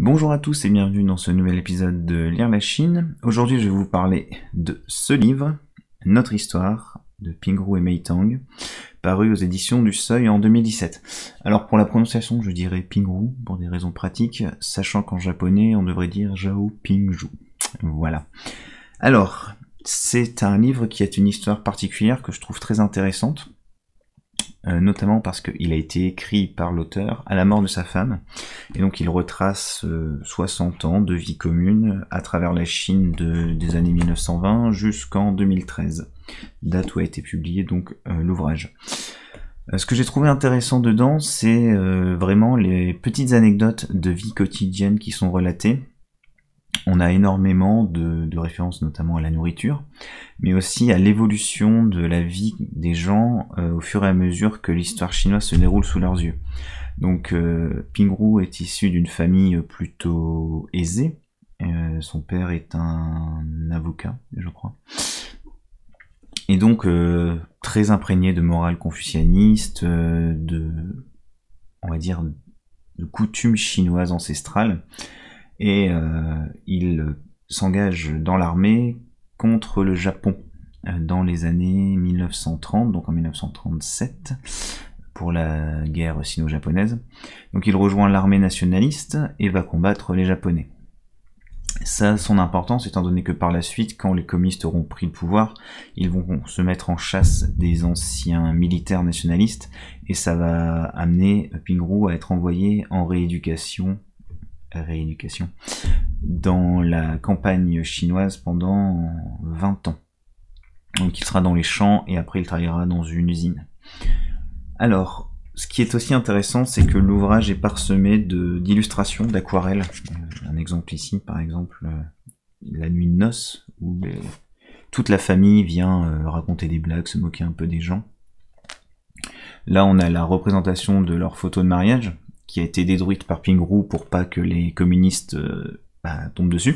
Bonjour à tous et bienvenue dans ce nouvel épisode de Lire la Chine. Aujourd'hui je vais vous parler de ce livre, Notre Histoire, de Pingrou et Mei Tang, paru aux éditions du Seuil en 2017. Alors pour la prononciation je dirais Pingrou, pour des raisons pratiques, sachant qu'en japonais on devrait dire Zhao Pingzhu. Voilà. Alors, c'est un livre qui a une histoire particulière que je trouve très intéressante. Notamment parce qu'il a été écrit par l'auteur à la mort de sa femme, et donc il retrace 60 ans de vie commune à travers la Chine des années 1920 jusqu'en 2013, date où a été publié donc l'ouvrage. Ce que j'ai trouvé intéressant dedans, c'est vraiment les petites anecdotes de vie quotidienne qui sont relatées. On a énormément de références notamment à la nourriture, mais aussi à l'évolution de la vie des gens au fur et à mesure que l'histoire chinoise se déroule sous leurs yeux. Donc Pingrou est issu d'une famille plutôt aisée. Son père est un avocat, je crois. Et donc très imprégné de morale confucianiste, on va dire, de coutumes chinoises ancestrales. Et il s'engage dans l'armée contre le Japon dans les années 1930, donc en 1937, pour la guerre sino-japonaise. Donc il rejoint l'armée nationaliste et va combattre les Japonais. Ça a son importance étant donné que par la suite, quand les communistes auront pris le pouvoir, ils vont se mettre en chasse des anciens militaires nationalistes et ça va amener Pingrou à être envoyé en rééducation dans la campagne chinoise pendant 20 ans. Donc il sera dans les champs et après il travaillera dans une usine. Alors, ce qui est aussi intéressant, c'est que l'ouvrage est parsemé d'illustrations, d'aquarelles. Un exemple ici, par exemple, La nuit de noces, où toute la famille vient raconter des blagues, se moquer un peu des gens. Là, on a la représentation de leur photo de mariage, qui a été détruite par Pingrou pour pas que les communistes tombent dessus.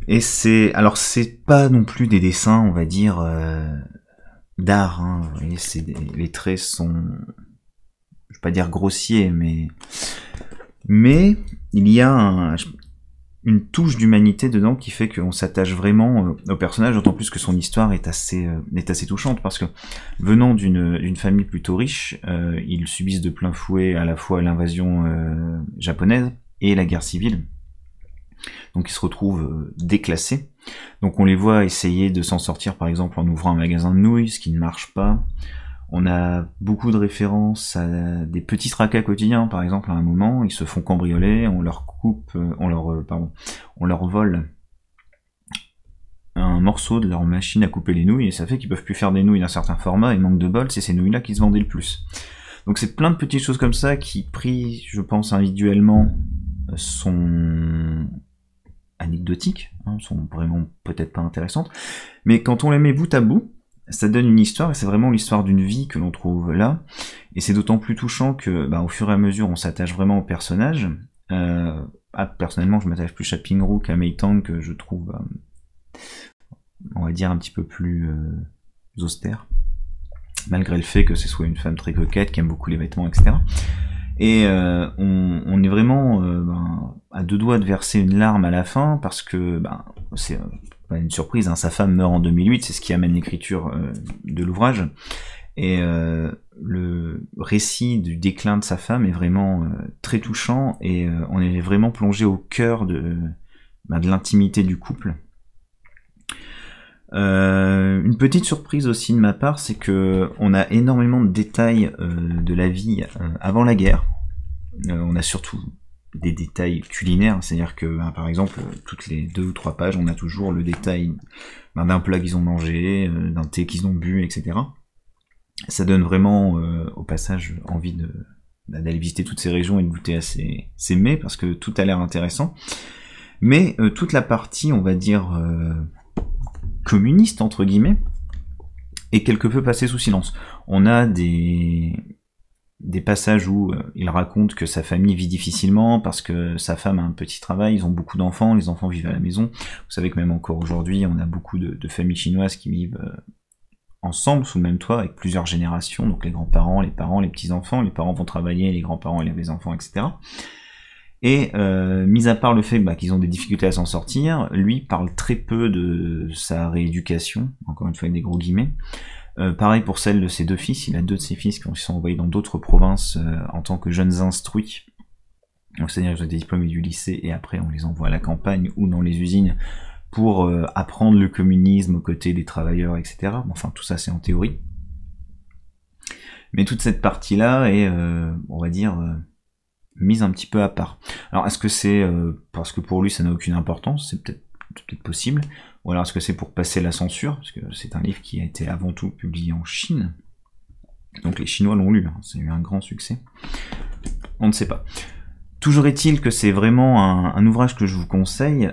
Et c'est pas non plus des dessins, on va dire, d'art. Hein. Vous voyez, les traits sont, je vais pas dire grossiers, mais il y a une touche d'humanité dedans qui fait qu'on s'attache vraiment au personnage, d'autant plus que son histoire est assez touchante, parce que venant d'une famille plutôt riche, ils subissent de plein fouet à la fois l'invasion japonaise et la guerre civile. Donc ils se retrouvent déclassés. Donc on les voit essayer de s'en sortir par exemple en ouvrant un magasin de nouilles, ce qui ne marche pas. On a beaucoup de références à des petits tracas quotidiens, par exemple à un moment, ils se font cambrioler, on leur vole un morceau de leur machine à couper les nouilles, et ça fait qu'ils peuvent plus faire des nouilles d'un certain format, et manque de bol, c'est ces nouilles-là qui se vendaient le plus. Donc c'est plein de petites choses comme ça qui, pris, je pense, individuellement, sont anecdotiques, hein, sont vraiment peut-être pas intéressantes, mais quand on les met bout à bout, ça donne une histoire, et c'est vraiment l'histoire d'une vie que l'on trouve là, et c'est d'autant plus touchant que, au fur et à mesure, on s'attache vraiment au personnage. Personnellement, je m'attache plus à Pingrou qu'à Mei Tang, que je trouve, on va dire, un petit peu plus austère, malgré le fait que ce soit une femme très coquette, qui aime beaucoup les vêtements, etc. Et on est vraiment à deux doigts de verser une larme à la fin, parce que c'est pas une surprise, hein, sa femme meurt en 2008, c'est ce qui amène l'écriture de l'ouvrage, et le récit du déclin de sa femme est vraiment très touchant, et on est vraiment plongé au cœur de l'intimité du couple. Une petite surprise aussi de ma part, c'est que on a énormément de détails de la vie avant la guerre. On a surtout des détails culinaires, c'est-à-dire que par exemple toutes les 2 ou 3 pages on a toujours le détail d'un plat qu'ils ont mangé, d'un thé qu'ils ont bu, etc. Ça donne vraiment au passage envie d'aller visiter toutes ces régions et de goûter à ces mets, parce que tout a l'air intéressant. Mais toute la partie, on va dire, communiste entre guillemets, est quelque peu passée sous silence. On a des passages où il raconte que sa famille vit difficilement parce que sa femme a un petit travail, ils ont beaucoup d'enfants, les enfants vivent à la maison. Vous savez que même encore aujourd'hui, on a beaucoup de familles chinoises qui vivent ensemble sous le même toit avec plusieurs générations, donc les grands-parents, les parents, les petits-enfants, les parents vont travailler, les grands-parents élèvent les enfants, etc. Et mis à part le fait qu'ils ont des difficultés à s'en sortir, lui parle très peu de sa rééducation, encore une fois avec des gros guillemets. Pareil pour celle de ses 2 fils, il a 2 de ses fils qui sont envoyés dans d'autres provinces en tant que jeunes instruits. C'est-à-dire qu'ils ont été diplômés du lycée et après on les envoie à la campagne ou dans les usines pour apprendre le communisme aux côtés des travailleurs, etc. Enfin tout ça c'est en théorie. Mais toute cette partie-là est, on va dire, mise un petit peu à part. Alors est-ce que c'est parce que pour lui ça n'a aucune importance, c'est peut-être possible, ou alors est-ce que c'est pour passer la censure, parce que c'est un livre qui a été avant tout publié en Chine, donc les Chinois l'ont lu, hein, c'est eu un grand succès, on ne sait pas. Toujours est-il que c'est vraiment un ouvrage que je vous conseille,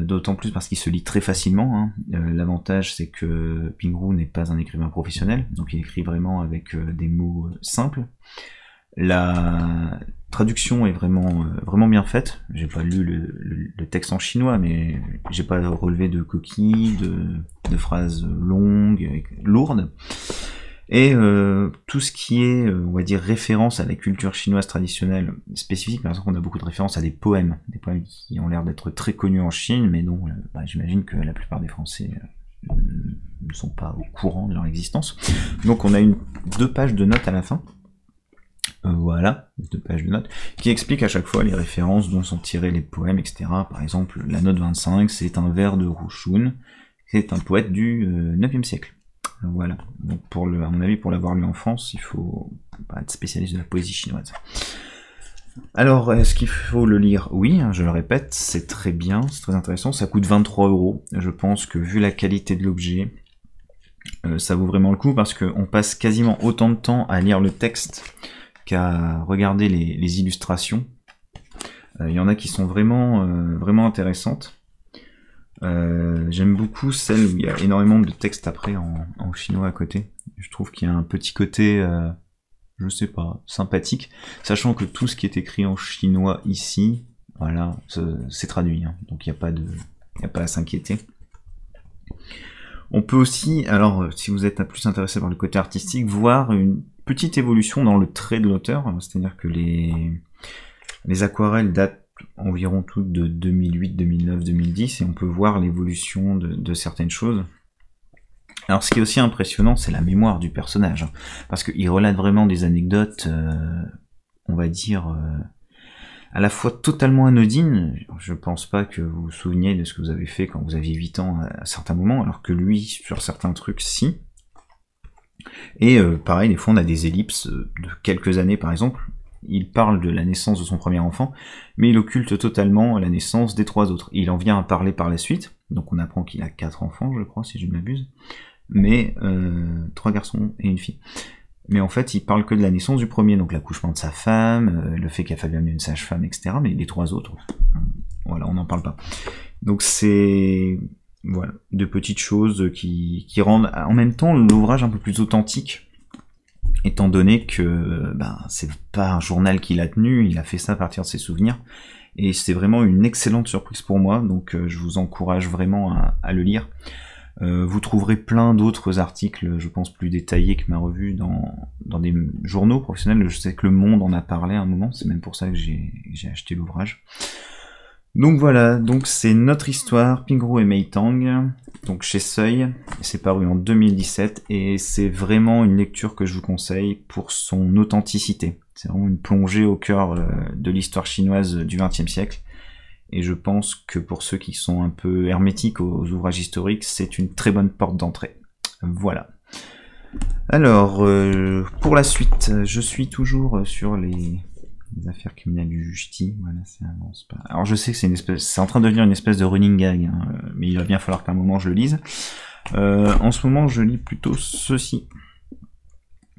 d'autant plus parce qu'il se lit très facilement, hein. L'avantage c'est que Pingroo n'est pas un écrivain professionnel, donc il écrit vraiment avec des mots simples. La traduction est vraiment bien faite. J'ai pas lu le texte en chinois, mais j'ai pas relevé de coquilles, de phrases longues, lourdes. Et tout ce qui est, on va dire, référence à la culture chinoise traditionnelle spécifique, par exemple on a beaucoup de références à des poèmes qui ont l'air d'être très connus en Chine, mais dont j'imagine que la plupart des Français ne sont pas au courant de leur existence. Donc on a 2 pages de notes à la fin. Voilà, 2 pages de notes, qui expliquent à chaque fois les références dont sont tirés les poèmes, etc. Par exemple, la note 25, c'est un vers de Rushun, c'est un poète du 9e siècle. Voilà, donc à mon avis, pour l'avoir lu en France, il faut pas être spécialiste de la poésie chinoise. Alors, est-ce qu'il faut le lire? Oui, je le répète, c'est très bien, c'est très intéressant, ça coûte 23 €. Je pense que vu la qualité de l'objet, ça vaut vraiment le coup, parce qu'on passe quasiment autant de temps à lire le texte qu'à regarder les illustrations. Il y en a qui sont vraiment intéressantes. J'aime beaucoup celle où il y a énormément de texte après en chinois à côté. Je trouve qu'il y a un petit côté, je sais pas, sympathique, sachant que tout ce qui est écrit en chinois ici, voilà, c'est traduit, hein, donc il n'y a pas à s'inquiéter. On peut aussi, alors si vous êtes plus intéressé par le côté artistique, voir une petite évolution dans le trait de l'auteur, c'est-à-dire que les aquarelles datent environ toutes de 2008, 2009, 2010, et on peut voir l'évolution de certaines choses. Alors ce qui est aussi impressionnant, c'est la mémoire du personnage, hein, parce qu'il relate vraiment des anecdotes, on va dire, à la fois totalement anodines. Je pense pas que vous vous souveniez de ce que vous avez fait quand vous aviez 8 ans à certains moments, alors que lui, sur certains trucs, si. Et pareil, des fois on a des ellipses de quelques années par exemple, il parle de la naissance de son premier enfant, mais il occulte totalement la naissance des 3 autres. Il en vient à parler par la suite, donc on apprend qu'il a 4 enfants, je crois, si je ne m'abuse, mais 3 garçons et une fille. Mais en fait, il parle que de la naissance du premier, donc l'accouchement de sa femme, le fait qu'il a fallu amener une sage-femme, etc. Mais les 3 autres, voilà, on n'en parle pas. Donc c'est... Voilà, de petites choses qui rendent en même temps l'ouvrage un peu plus authentique, étant donné que c'est pas un journal qu'il a tenu, il a fait ça à partir de ses souvenirs, et c'est vraiment une excellente surprise pour moi, donc je vous encourage vraiment à le lire. Vous trouverez plein d'autres articles, je pense plus détaillés que ma revue, dans des journaux professionnels. Je sais que Le Monde en a parlé à un moment, c'est même pour ça que j'ai acheté l'ouvrage. Donc voilà, donc c'est Notre Histoire, Pingroo et Meitang, donc chez Seuil, c'est paru en 2017, et c'est vraiment une lecture que je vous conseille pour son authenticité. C'est vraiment une plongée au cœur de l'histoire chinoise du XXe siècle, et je pense que pour ceux qui sont un peu hermétiques aux ouvrages historiques, c'est une très bonne porte d'entrée. Voilà. Alors, pour la suite, je suis toujours sur les affaires criminelles du Justi, voilà, ça avance pas. Alors je sais que c'est en train de devenir une espèce de running gag, hein, mais il va bien falloir qu'à un moment je le lise. En ce moment, je lis plutôt ceci.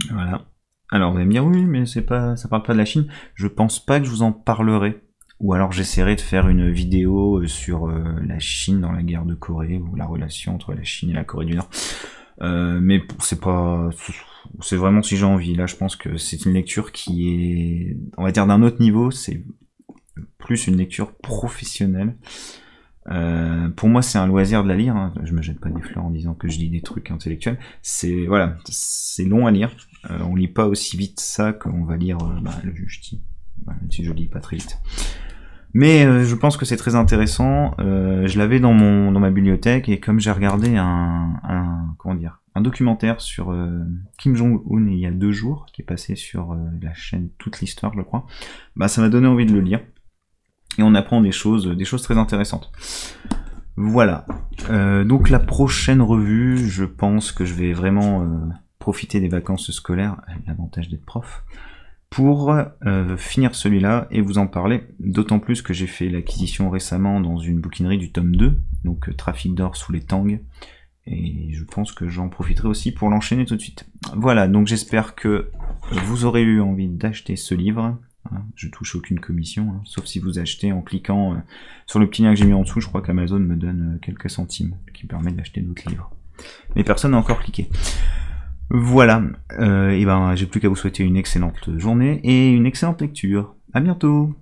Voilà. Alors vous allez me dire, oui, mais ça parle pas de la Chine. Je pense pas que je vous en parlerai. Ou alors j'essaierai de faire une vidéo sur la Chine dans la guerre de Corée, ou la relation entre la Chine et la Corée du Nord. Mais c'est vraiment si j'ai envie. Là, je pense que c'est une lecture qui est, on va dire, d'un autre niveau. C'est plus une lecture professionnelle. Pour moi, c'est un loisir de la lire, hein. Je me jette pas des fleurs en disant que je lis des trucs intellectuels. C'est long à lire. On lit pas aussi vite ça qu'on va lire le Justi. Même si je lis pas très vite. Mais je pense que c'est très intéressant. Je l'avais dans ma bibliothèque et comme j'ai regardé un documentaire sur Kim Jong-un il y a 2 jours, qui est passé sur la chaîne Toute l'Histoire, je crois, bah ça m'a donné envie de le lire. Et on apprend des choses très intéressantes. Voilà. Donc la prochaine revue, je pense que je vais vraiment profiter des vacances scolaires, l'avantage d'être prof, pour finir celui-là et vous en parler, d'autant plus que j'ai fait l'acquisition récemment dans une bouquinerie du tome 2, donc Trafic d'or sous les Tang, et je pense que j'en profiterai aussi pour l'enchaîner tout de suite. Voilà, donc j'espère que vous aurez eu envie d'acheter ce livre. Je touche aucune commission, sauf si vous achetez en cliquant sur le petit lien que j'ai mis en dessous. Je crois qu'Amazon me donne quelques centimes, qui me permet d'acheter d'autres livres. Mais personne n'a encore cliqué. Voilà, et ben j'ai plus qu'à vous souhaiter une excellente journée et une excellente lecture. À bientôt.